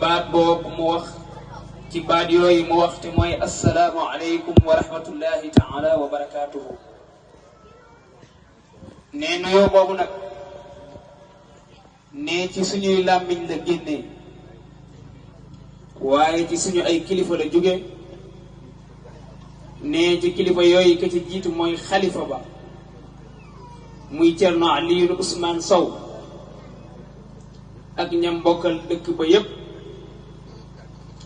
baat boobu mu wax ci baat yooyu mu wax te mooy assalaamu aleykum wa rahmatullahi taala wa barakaatuhu. nee nuyoo boobu nag nee ci suñuy làmmiñ la génnee waaye ci suñu ay kilifa la jóge. nee ci kilifa yooyu ka ci jiitu mooy xalifa ba muy Cerno Aliyu Usmaan Sow ak ñam bokkal dëkk ba yépp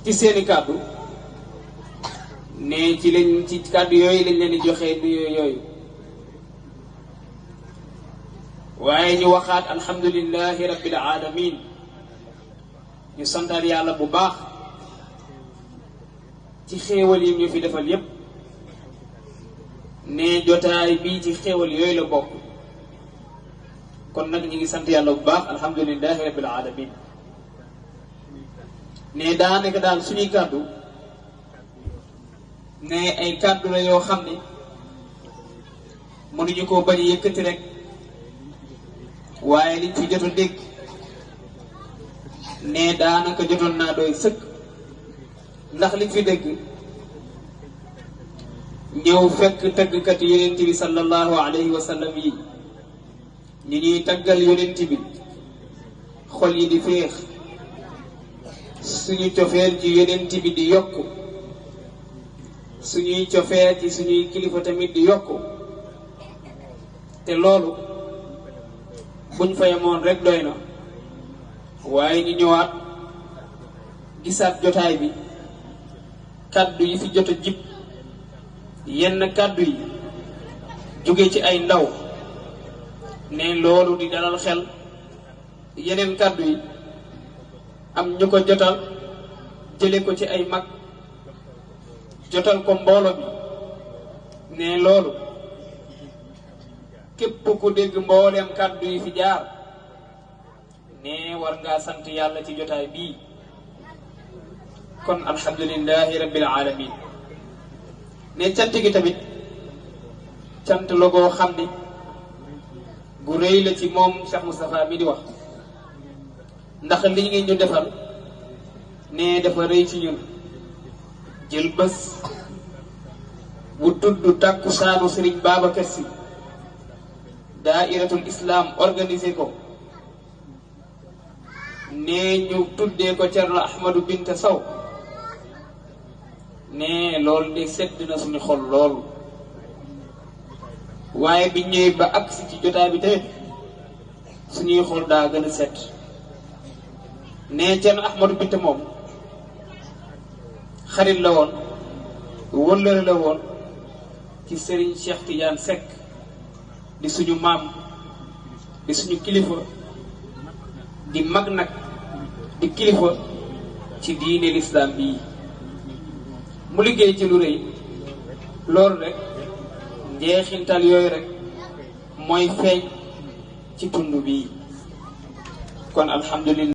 ci seeni kàddu. nee ci lañ ci kàddu yooyu lañ leen di joxe nuyoo yooyu waaye ñu waxaat alhamdulillahi rabbil alamin. ñu santaat yàlla bu baax ci xéewal yi ñu fi defal yépp. ne jotaay bii ci xéewal yooyu la bokk kon nag ñu ngi sant yàlla bu baax alhamdulillahi rabbil alamin. ne daanaka daal suñuy kàddu ne ay kàddu la yoo xam ne mënuñu koo bañ a yëkkati rek waaye liñ fi jot a dégg ne daanaka jotoon naa doy sëkk ndax liñ fi dégg ñëw fekk tëggkat yonent bi sallallahu alayhi wa sallam yi ñu ñuy taggal yonent bi xol yi di féex suñu cofeel ci yonent bi di yokku suñuy cofeel ci suñuy kilifa tamit di yokku te loolu buñ fa yemoon rek doy na waaye ñu ñëwaat gisaat jotaay bi kàddu yi fi jot a jib yenn kàddu yi jóge ci ay ndaw ne loolu di dalal xel yeneen kàddu yi am ñu ko jotal jële ko ci ay mag jotal ko mboolo bi ne loolu képp ku dégg mbooleem kàddu yi fi jaar ne war ngaa sant yàlla ci jotaay bii kon alhamdulillahi rabbil alamin. ne cant gi tamit cant la goo xam ne gu rëy la ci moom Cheikh Moustapha mi di wax ndax li ngeen ñu defal ne dafa rëy ci ñun. jël bés bu tudd tàkkusaanu Sëriñ Babacar Sy daairatul islam organisé ko ne ñu tuddee ko Cerno Ahmadou Binta Sow ne loolu de sedd na suñu xol loolu waaye bi ñëwee ba agsi ci jotaay bi tamit suñuy xol daa gën a sedd. ne Cerno Ahmadou Binta moom xarit la woon wëllëre la woon ci Serigne Cheikh Tidiane Seck di suñu maam di suñu kilifa di mag nag di kilifa ci diine l'islam bii mu liggéey ci lu rëy loolu rek njeexintal yooyu rek mooy feeñ ci tund bii kon alhamdulillah.